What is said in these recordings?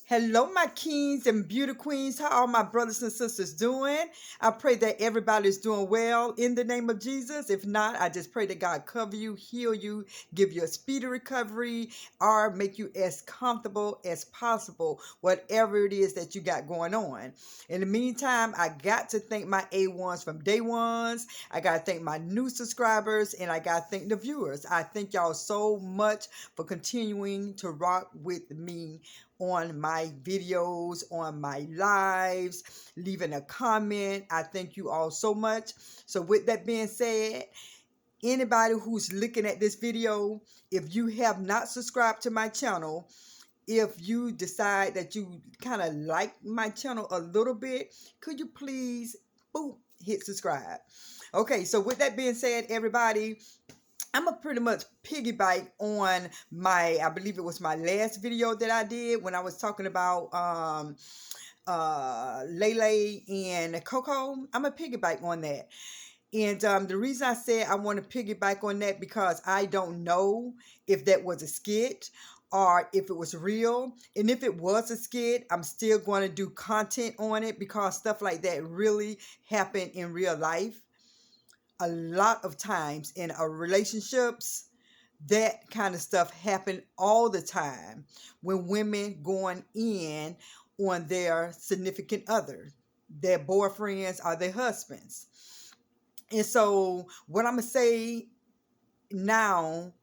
Hello, my kings and beauty queens. How are my brothers and sisters doing? I pray that everybody's doing well in the name of Jesus. If not, I just pray that God cover you, heal you, give you a speedy recovery, or make you as comfortable as possible, whatever it is that you got going on. In the meantime, I got to thank my A1s from day ones. I got to thank my new subscribers, and I got to thank the viewers. I thank y'all so much for continuing to rock with me on my videos, on my lives, leaving a comment. I thank you all so much. So with that being said, anybody who's looking at this video, if you have not subscribed to my channel, if you decide that you kind of like my channel a little bit, could you please, boom, hit subscribe. Okay, so with that being said, everybody, I'm going to pretty much piggyback on I believe it was my last video that I did when I was talking about Lele and Coco. I'm going to piggyback on that. And the reason I said I want to piggyback on that because I don't know if that was a skit or if it was real. And if it was a skit, I'm still going to do content on it because stuff like that really happened in real life. A lot of times in our relationships, that kind of stuff happen all the time when women going in on their significant other, their boyfriends or their husbands. And so what I'm going to say now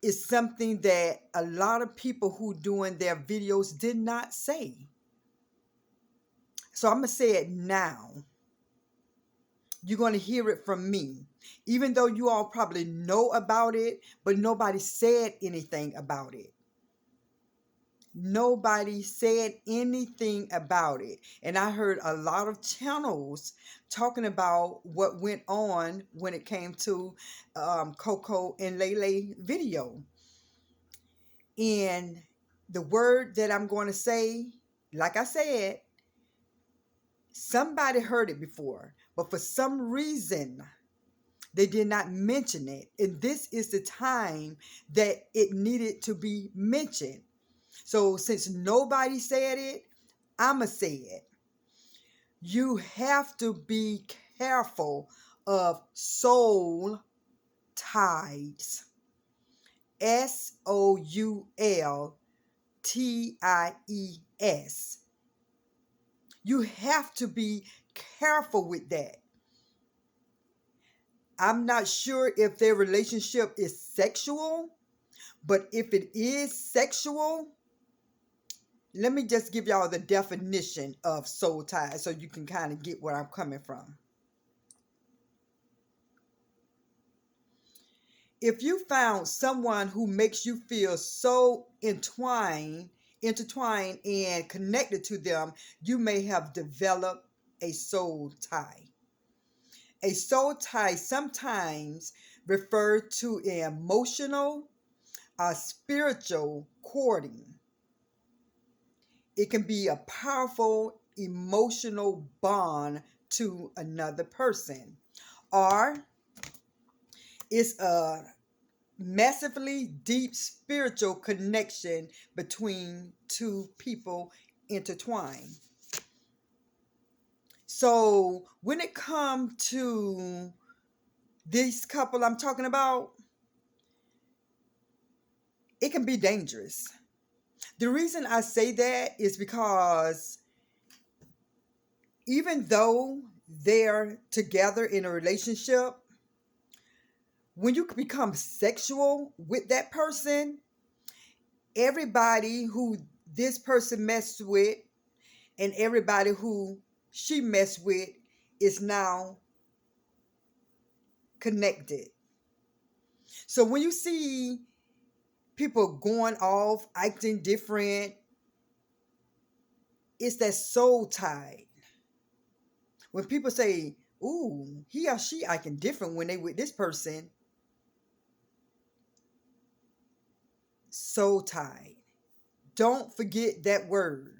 is something that a lot of people who doing their videos did not say. So I'm going to say it now. You're going to hear it from me, even though you all probably know about it, but nobody said anything about it. Nobody said anything about it. And I heard a lot of channels talking about what went on when it came to Coco and Lele video. And the word that I'm going to say, like I said, somebody heard it before, but for some reason, they did not mention it. And this is the time that it needed to be mentioned. So since nobody said it, I'ma say it. You have to be careful of soul ties. SOULTIES. You have to be careful with that. I'm not sure if their relationship is sexual, but if it is sexual, let me just give y'all the definition of soul ties so you can kind of get where I'm coming from. If you found someone who makes you feel so intertwined and connected to them, you may have developed a soul tie. A soul tie sometimes referred to emotional or spiritual courting. It can be a powerful emotional bond to another person, or it's a massively deep spiritual connection between two people intertwined. So when it comes to this couple I'm talking about, it can be dangerous. The reason I say that is because even though they're together in a relationship, when you become sexual with that person, everybody who this person messed with and everybody who she messed with is now connected. So when you see people going off, acting different, it's that soul tie. When people say, ooh, he or she acting different when they with this person, soul tied. Don't forget that word.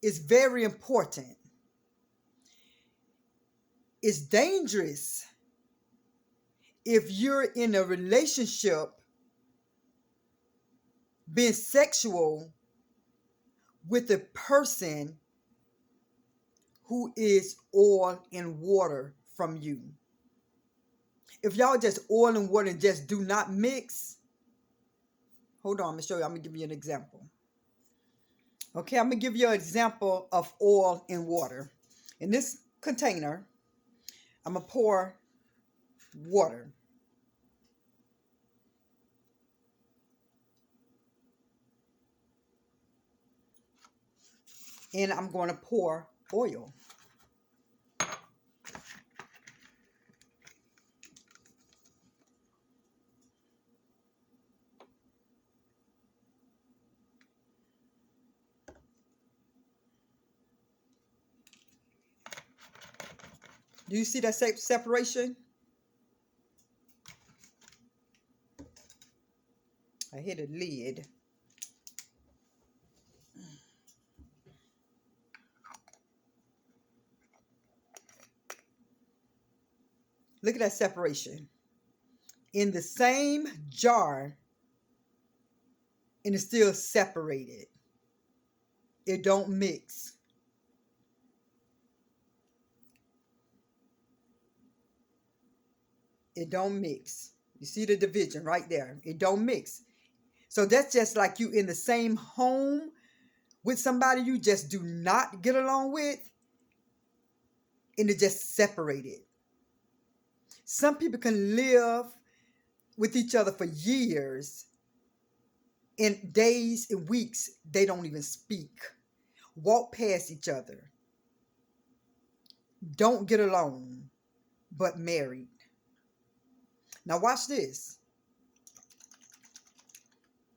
It's very important. It's dangerous if you're in a relationship being sexual with the person who is oil and water from you. If y'all just oil and water and just do not mix, hold on, I'm going to show you. I'm going to give you an example. Okay, I'm going to give you an example of oil and water. In this container, I'm going to pour water. And I'm going to pour oil. Do you see that separation? I hit a lid. Look at that separation. In the same jar, and it's still separated. It don't mix. It don't mix. You see the division right there. It don't mix. So that's just like you in the same home with somebody you just do not get along with, and it just separated. Some people can live with each other for years. In days and weeks, they don't even speak. Walk past each other. Don't get along, but married. Now watch this.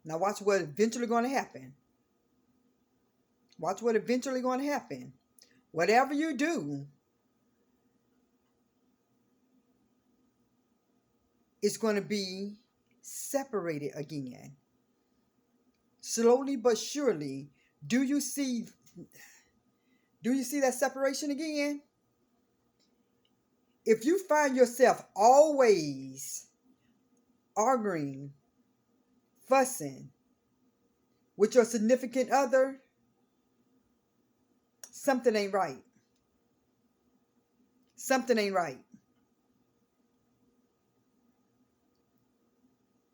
Now watch what eventually going to happen. Watch what eventually going to happen. Whatever you do, it's going to be separated again. Slowly but surely, do you see that separation again? If you find yourself always arguing, fussing with your significant other, something ain't right. Something ain't right.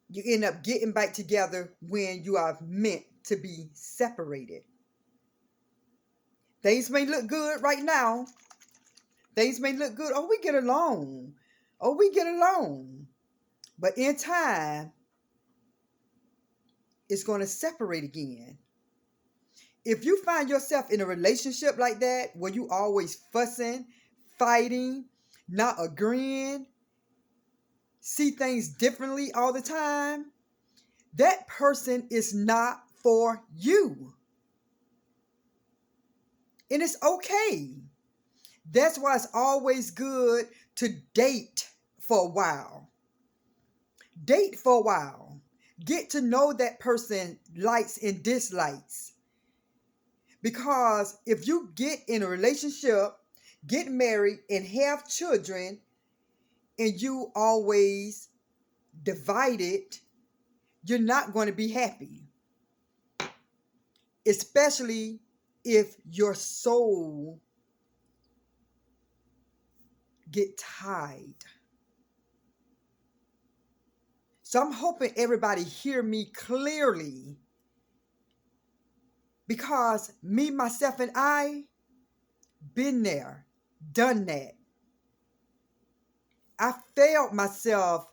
You end up getting back together when you are meant to be separated. Things may look good right now. Things may look good. Oh, we get along. Oh, we get along. But in time, it's going to separate again. If you find yourself in a relationship like that, where you always fussing, fighting, not agreeing, see things differently all the time, that person is not for you. And it's okay. That's why it's always good to date for a while. Date for a while. Get to know that person likes and dislikes. Because if you get in a relationship, get married, and have children, and you always divided, you're not going to be happy. Especially if your soul get tied. So I'm hoping everybody hear me clearly, because me, myself, and I been there, done that. I failed myself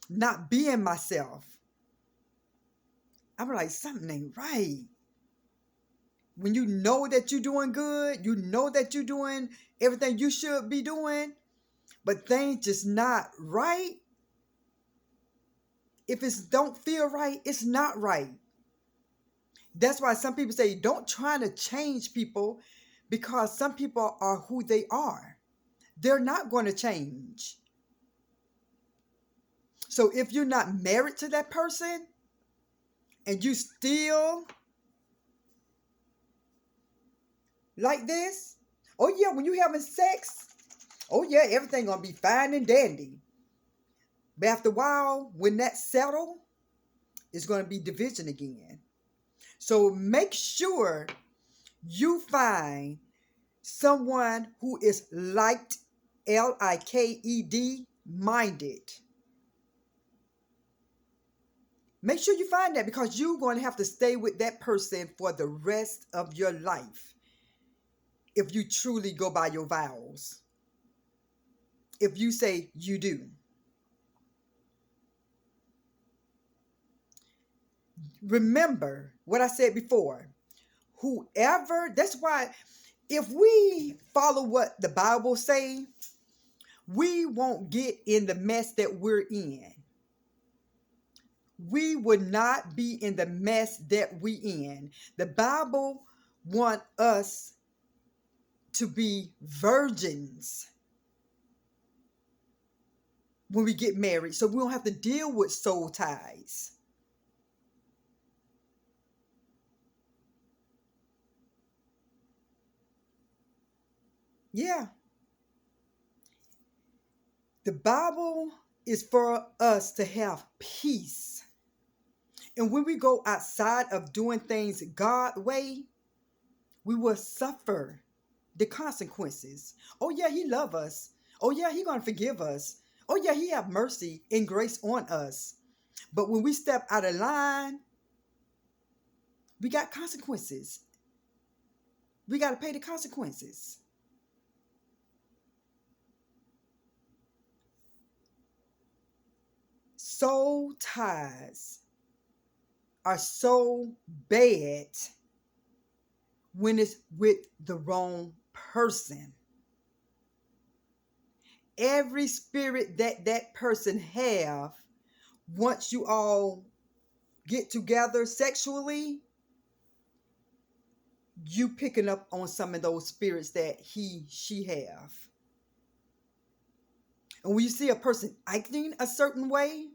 not being myself. I'm like, something ain't right. When you know that you're doing good, you know that you're doing everything you should be doing, but things just not right. If it don't feel right, it's not right. That's why some people say don't try to change people, because some people are who they are. They're not going to change. So if you're not married to that person and you still like this, oh yeah, when you having sex, oh yeah, everything gonna be fine and dandy. But after a while, when that settle, it's going to be division again. So make sure you find someone who is liked, liked, minded. Make sure you find that, because you're going to have to stay with that person for the rest of your life if you truly go by your vows. If you say you do. Remember what I said before. Whoever, that's why if we follow what the Bible say, we won't get in the mess that we're in. We would not be in the mess that we in. The Bible want us to be virgins when we get married, so we don't have to deal with soul ties. Yeah. The Bible is for us to have peace. And when we go outside of doing things God's way, we will suffer the consequences. Oh yeah, he loves us. Oh yeah, he gonna forgive us. Oh yeah, he have mercy and grace on us. But when we step out of line, we got consequences. We got to pay the consequences. Soul ties are so bad when it's with the wrong person. Every spirit that that person have, once you all get together sexually, you picking up on some of those spirits that she have. And when you see a person acting a certain way,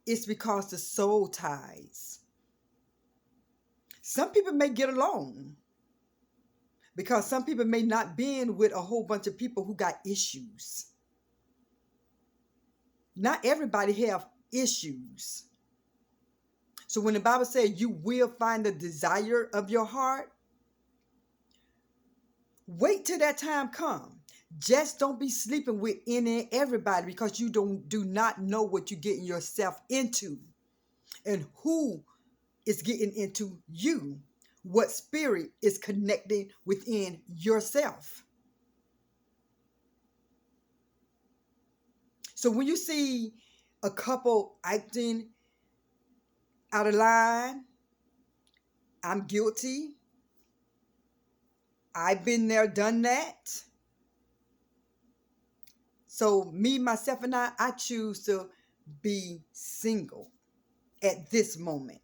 it's because the soul ties. Some people may get along because some people may not be in with a whole bunch of people who got issues. Not everybody have issues. So when the Bible says you will find the desire of your heart, wait till that time come. Just don't be sleeping with any and everybody, because you do not know what you're getting yourself into and who is getting into you. What spirit is connecting within yourself. So when you see a couple acting out of line, I'm guilty. I've been there, done that. So me, myself, and I choose to be single at this moment.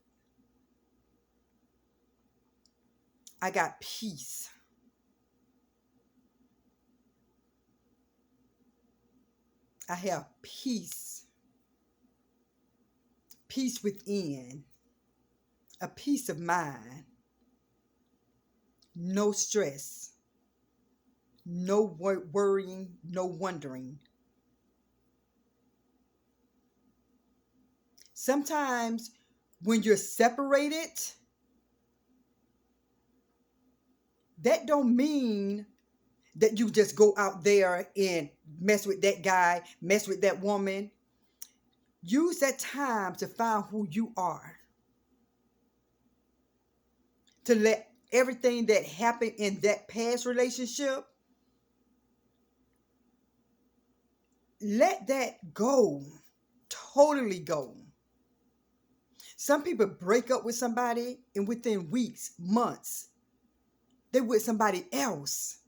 I got peace. I have peace. Peace within. A peace of mind. No stress. No worrying, no wondering. Sometimes when you're separated, that don't mean that you just go out there and mess with that guy, mess with that woman. Use that time to find who you are. To let everything that happened in that past relationship, let that go. Totally go. Some people break up with somebody and within weeks, months, they're with somebody else.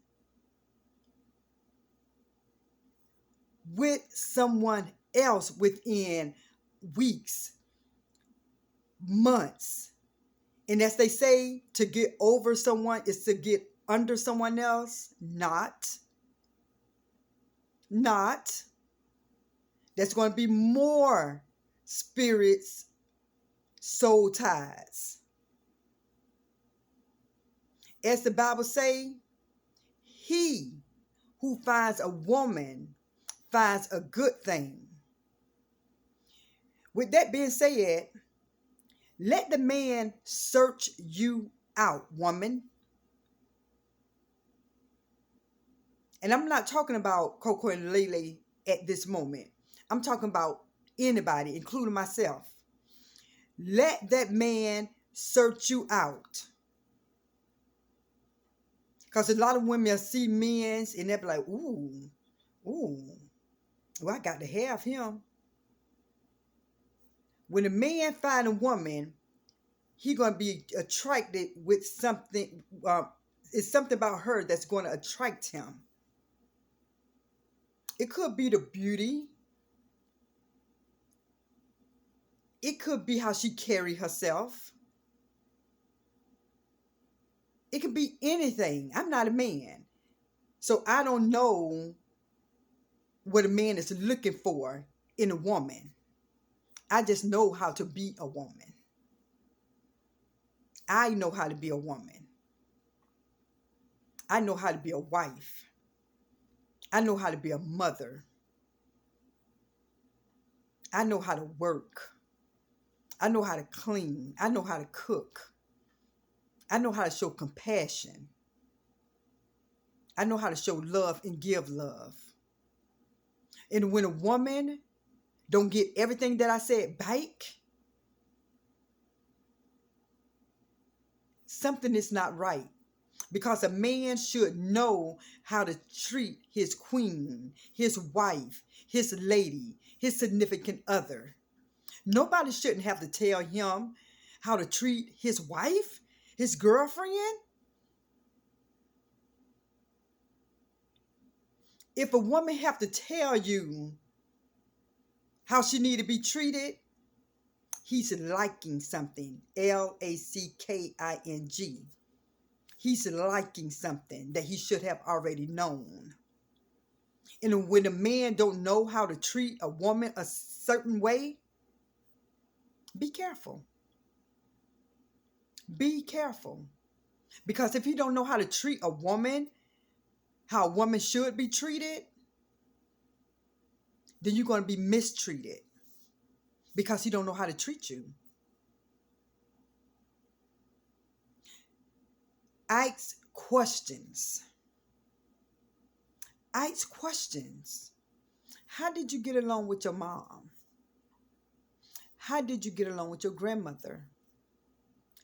With someone else within weeks, months. And as they say, to get over someone is to get under someone else. Not. There's going to be more spirits, soul ties. As the Bible say, he who finds a woman finds a good thing. With that being said, Let the man search you out, woman. And I'm not talking about Coco and Lele at this moment. I'm talking about anybody, including myself. Let that man search you out. Because a lot of women see men and they'll be like, ooh, well, I got to have him. When a man find a woman, he going to be attracted with something. It's something about her that's going to attract him. It could be the beauty. It could be how she carry herself. It could be anything. I'm not a man. So I don't know what a man is looking for in a woman. I just know how to be a woman. I know how to be a woman. I know how to be a wife. I know how to be a mother. I know how to work. I know how to clean. I know how to cook. I know how to show compassion. I know how to show love and give love. And when a woman don't get everything that I said back, something is not right. Because a man should know how to treat his queen, his wife, his lady, his significant other. Nobody shouldn't have to tell him how to treat his wife, his girlfriend. If a woman have to tell you how she need to be treated, he's liking something. L-A-C-K-I-N-G. He's liking something that he should have already known. And when a man don't know how to treat a woman a certain way, be careful. Be careful. Because if you don't know how to treat a woman, how a woman should be treated, then you're going to be mistreated. Because he don't know how to treat you. Ask questions. Ask questions. How did you get along with your mom? How did you get along with your grandmother?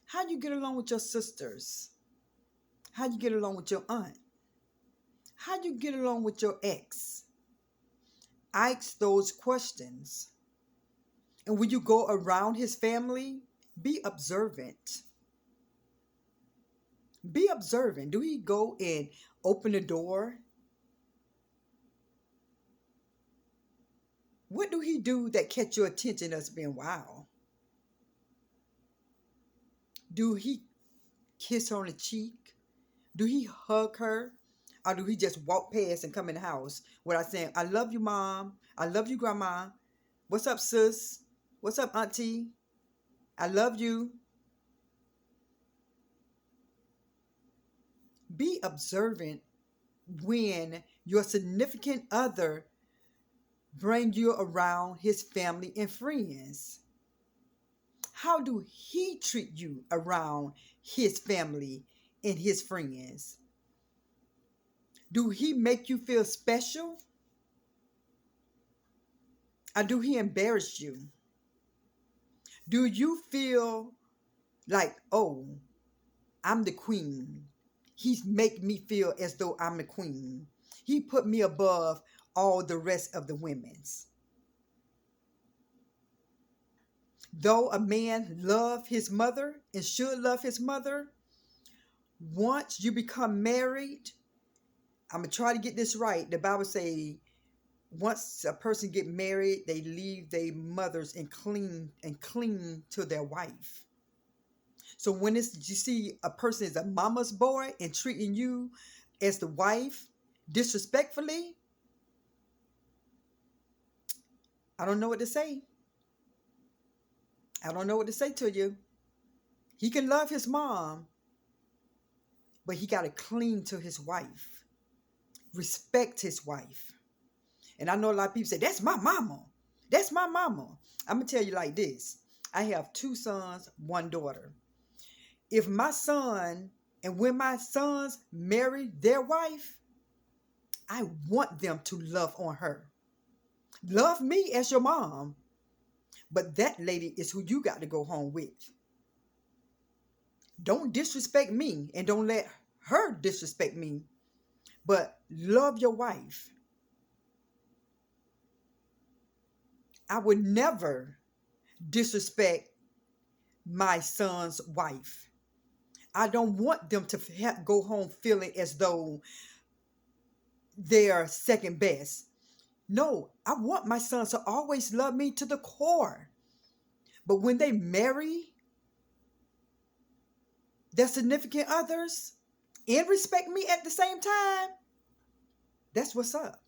How do you get along with your sisters? How do you get along with your aunt? How do you get along with your ex? Ask those questions. And when you go around his family, be observant. Be observant. Do he go and open the door? What do he do that catch your attention as being wow? Do he kiss her on the cheek? Do he hug her? Or do he just walk past and come in the house without saying, I love you, mom. I love you, grandma. What's up, sis? What's up, auntie? I love you. Be observant when your significant other bring you around his family and friends. How do he treat you around his family and his friends? Do he make you feel special? Or do he embarrass you? Do you feel like, oh, I'm the queen? He's make me feel as though I'm the queen. He put me above all the rest of the women's. Though a man love his mother and should love his mother, once you become married, I'm going to try to get this right. The Bible say, once a person get married, they leave their mothers and cling to their wife. So when you see a person is a mama's boy and treating you as the wife disrespectfully, I don't know what to say. I don't know what to say to you. He can love his mom, but he got to cling to his wife. Respect his wife. And I know a lot of people say, that's my mama. That's my mama. I'm going to tell you like this. I have two sons, one daughter. If my son and when my sons marry their wife, I want them to love on her. Love me as your mom, but that lady is who you got to go home with. Don't disrespect me and don't let her disrespect me, but love your wife. I would never disrespect my son's wife. I don't want them to go home feeling as though they're second best. No, I want my sons to always love me to the core. But when they marry their significant others and respect me at the same time, that's what's up.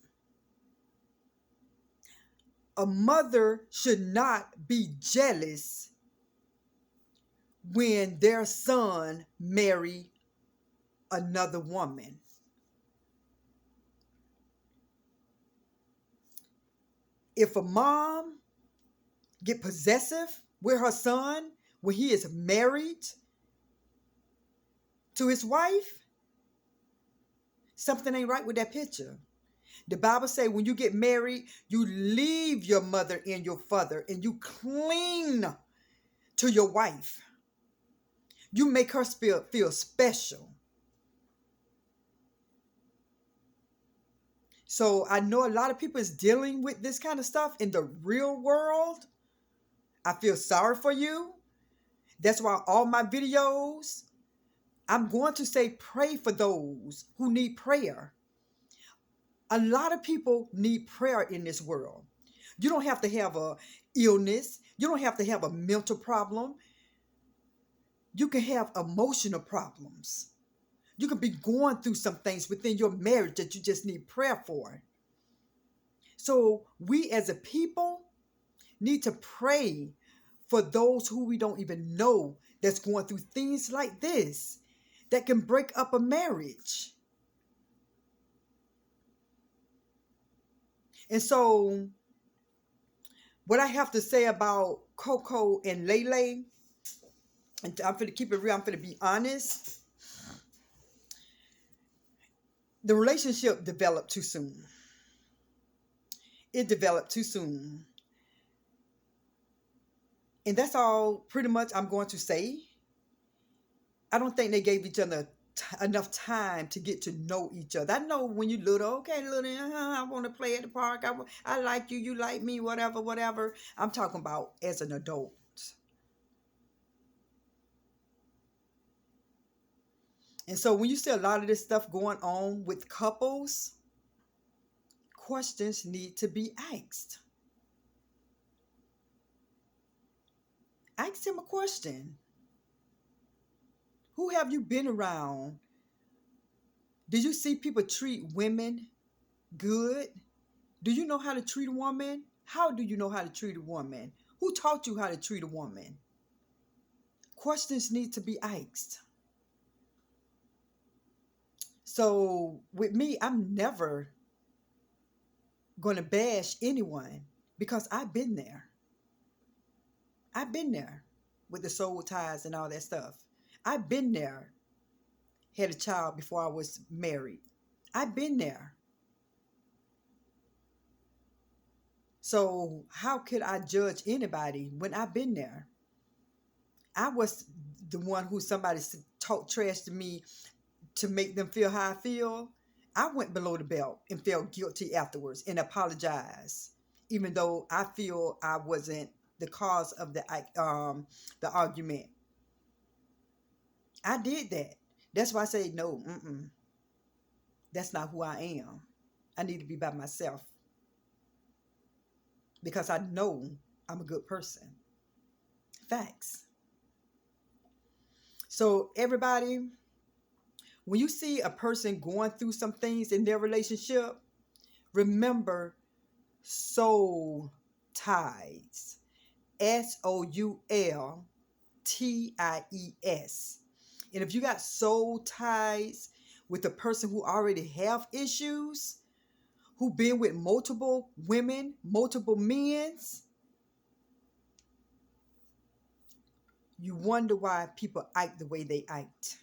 A mother should not be jealous when their son marry another woman. If a mom get possessive with her son when he is married to his wife, something ain't right with that picture. The Bible says when you get married, you leave your mother and your father and you cling to your wife. You make her feel special. So I know a lot of people is dealing with this kind of stuff in the real world. I feel sorry for you. That's why all my videos, I'm going to say pray for those who need prayer. A lot of people need prayer in this world. You don't have to have a illness. You don't have to have a mental problem. You can have emotional problems. You could be going through some things within your marriage that you just need prayer for. So we as a people need to pray for those who we don't even know that's going through things like this that can break up a marriage. And so what I have to say about Coco and Lele, and I'm going to keep it real, I'm going to be honest. The relationship developed too soon. It developed too soon. And that's all pretty much I'm going to say. I don't think they gave each other enough time to get to know each other. I know when you're little, okay, little, I want to play at the park. I like you, you like me, whatever, whatever. I'm talking about as an adult. And so when you see a lot of this stuff going on with couples, questions need to be asked. Ask him a question. Who have you been around? Did you see people treat women good? Do you know how to treat a woman? How do you know how to treat a woman? Who taught you how to treat a woman? Questions need to be asked. So with me, I'm never going to bash anyone because I've been there. I've been there with the soul ties and all that stuff. I've been there. Had a child before I was married. I've been there. So how could I judge anybody when I've been there? I was the one who somebody talked trash to me to make them feel how I feel. I went below the belt and felt guilty afterwards and apologized, even though I feel I wasn't the cause of the argument. I did that. That's why I say no. That's not who I am. I need to be by myself because I know I'm a good person. Facts. So everybody, when you see a person going through some things in their relationship, remember soul ties. SOULTIES. And if you got soul ties with a person who already have issues, who been with multiple women, multiple men, you wonder why people act the way they act.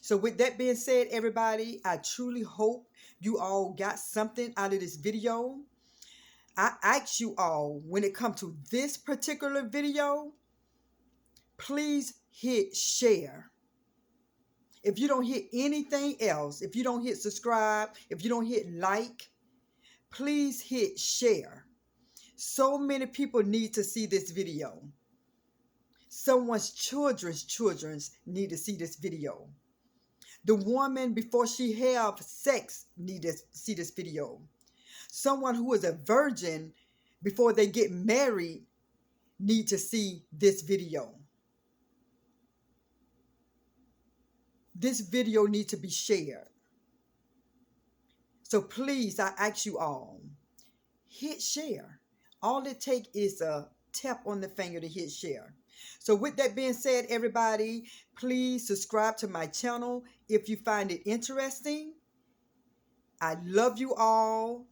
So with that being said, everybody, I truly hope you all got something out of this video. I ask you all, when it comes to this particular video, please hit share. If you don't hit anything else, if you don't hit subscribe, if you don't hit like, please hit share. So many people need to see this video. Someone's children's need to see this video. The woman before she have sex need to see this video. Someone who is a virgin before they get married need to see this video. This video needs to be shared. So please, I ask you all, hit share. All it takes is a tap on the finger to hit share. So with that being said, everybody, please subscribe to my channel if you find it interesting. I love you all.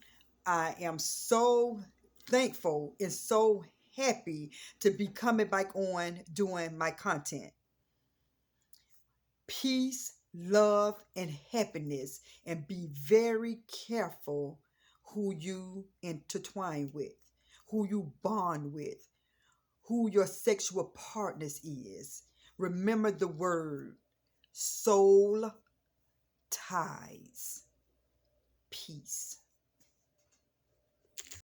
I am so thankful and so happy to be coming back on doing my content. Peace, love, and happiness, and be very careful who you intertwine with, who you bond with, who your sexual partners is. Remember the word soul ties. Peace.